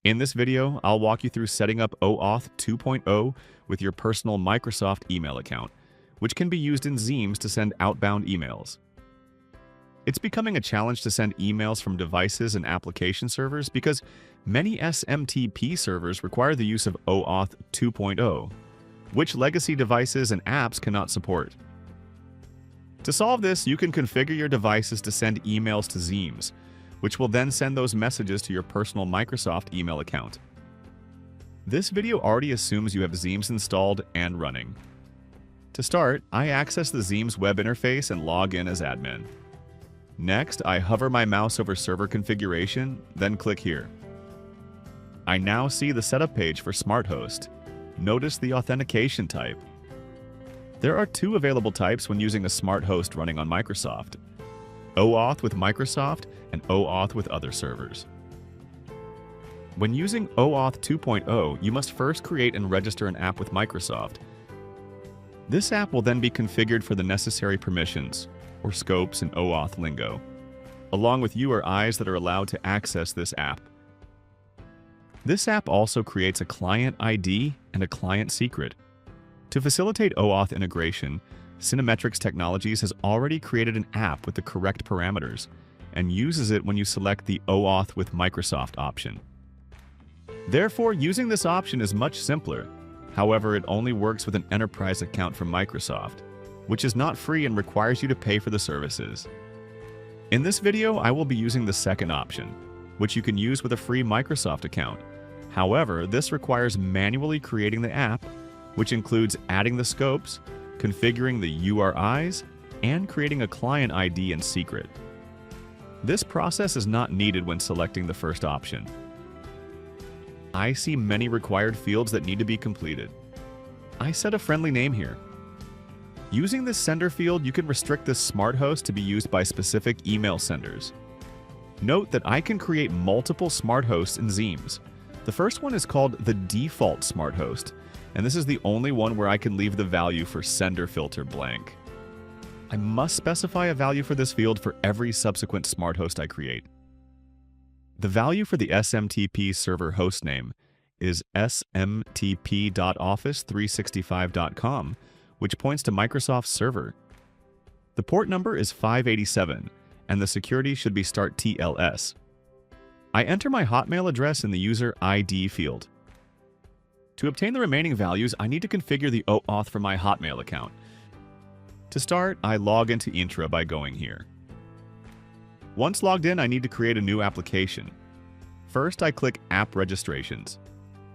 In this video, I'll walk you through setting up OAuth 2.0 with your personal Microsoft email account, which can be used in Zeems to send outbound emails. It's becoming a challenge to send emails from devices and application servers because many SMTP servers require the use of OAuth 2.0, which legacy devices and apps cannot support. To solve this, you can configure your devices to send emails to Zeems, which will then send those messages to your personal Microsoft email account. This video already assumes you have Zeems installed and running. To start, I access the Zeems web interface and log in as admin. Next, I hover my mouse over server configuration, then click here. I now see the setup page for SmartHost. Notice the authentication type. There are two available types when using a SmartHost running on Microsoft: OAuth with Microsoft and OAuth with other servers. When using OAuth 2.0, you must first create and register an app with Microsoft. This app will then be configured for the necessary permissions, or scopes in OAuth lingo, along with URIs that are allowed to access this app. This app also creates a client ID and a client secret. To facilitate OAuth integration, Cinemetrics Technologies has already created an app with the correct parameters and uses it when you select the OAuth with Microsoft option. Therefore, using this option is much simpler. However, it only works with an enterprise account from Microsoft, which is not free and requires you to pay for the services. In this video, I will be using the second option, which you can use with a free Microsoft account. However, this requires manually creating the app, which includes adding the scopes, configuring the URIs, and creating a client ID and secret. This process is not needed when selecting the first option. I see many required fields that need to be completed. I set a friendly name here. Using this sender field, you can restrict this SmartHost to be used by specific email senders. Note that I can create multiple SmartHosts in Zeems. The first one is called the default SmartHost, and this is the only one where I can leave the value for sender filter blank. I must specify a value for this field for every subsequent SmartHost I create. The value for the SMTP server hostname is smtp.office365.com, which points to Microsoft's server. The port number is 587, and the security should be start TLS. I enter my Hotmail address in the user ID field. To obtain the remaining values, I need to configure the OAuth for my Hotmail account. To start, I log into Intra by going here. Once logged in, I need to create a new application. First, I click App Registrations.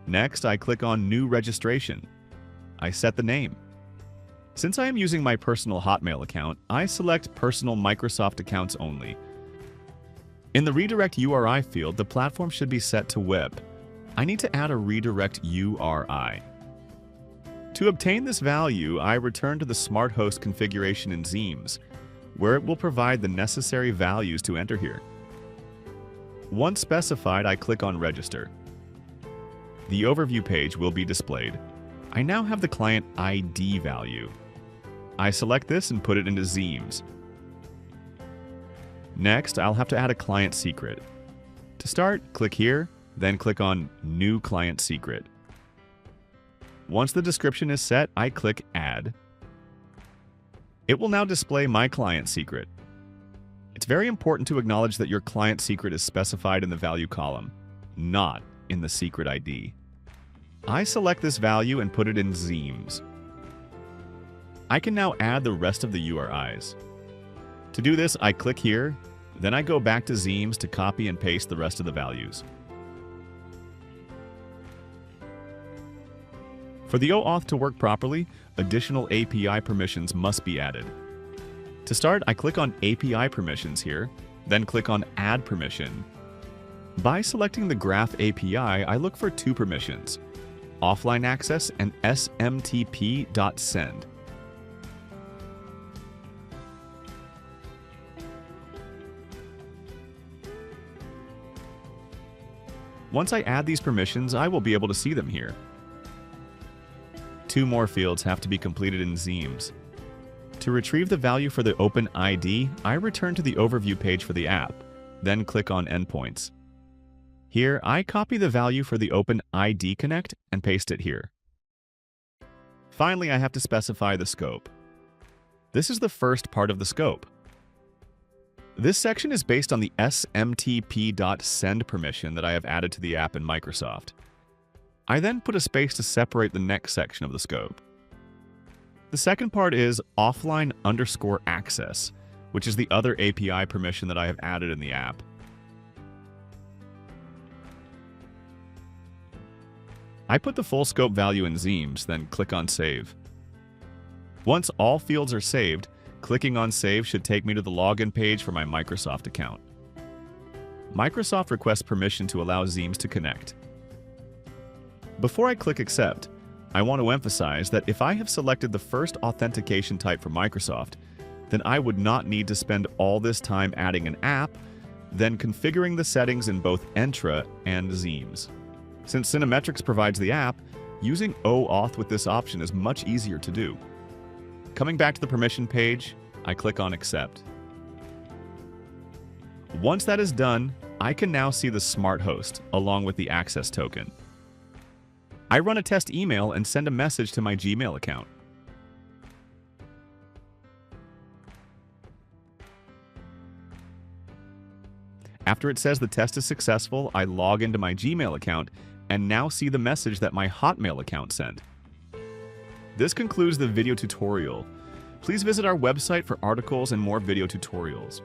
Next, I click on New Registration. I set the name. Since I am using my personal Hotmail account, I select Personal Microsoft Accounts only. In the Redirect URI field, the platform should be set to Web. I need to add a redirect URI. To obtain this value, I return to the SmartHost configuration in Zeems, where it will provide the necessary values to enter here. Once specified, I click on Register. The overview page will be displayed. I now have the client ID value. I select this and put it into Zeems. Next, I'll have to add a client secret. To start, click here, then click on New Client Secret. Once the description is set, I click Add. It will now display my client secret. It's very important to acknowledge that your client secret is specified in the value column, not in the secret ID. I select this value and put it in Zeems. I can now add the rest of the URIs. To do this, I click here, then I go back to Zeems to copy and paste the rest of the values. For the OAuth to work properly, additional API permissions must be added. To start, I click on API permissions here, then click on Add Permission. By selecting the Graph API, I look for two permissions: offline access and smtp.send. Once I add these permissions, I will be able to see them here. Two more fields have to be completed in Zeems. To retrieve the value for the Open ID, I return to the overview page for the app, then click on Endpoints. Here, I copy the value for the OpenID Connect and paste it here. Finally, I have to specify the scope. This is the first part of the scope. This section is based on the smtp.send permission that I have added to the app in Microsoft. I then put a space to separate the next section of the scope. The second part is offline_access, which is the other API permission that I have added in the app. I put the full scope value in Zeems, then click on Save. Once all fields are saved, clicking on Save should take me to the login page for my Microsoft account. Microsoft requests permission to allow Zeems to connect. Before I click Accept, I want to emphasize that if I have selected the first authentication type for Microsoft, then I would not need to spend all this time adding an app, then configuring the settings in both Entra and Zeems. Since Cinemetrics provides the app, using OAuth with this option is much easier to do. Coming back to the permission page, I click on Accept. Once that is done, I can now see the smart host along with the access token. I run a test email and send a message to my Gmail account. After it says the test is successful, I log into my Gmail account and now see the message that my Hotmail account sent. This concludes the video tutorial. Please visit our website for articles and more video tutorials.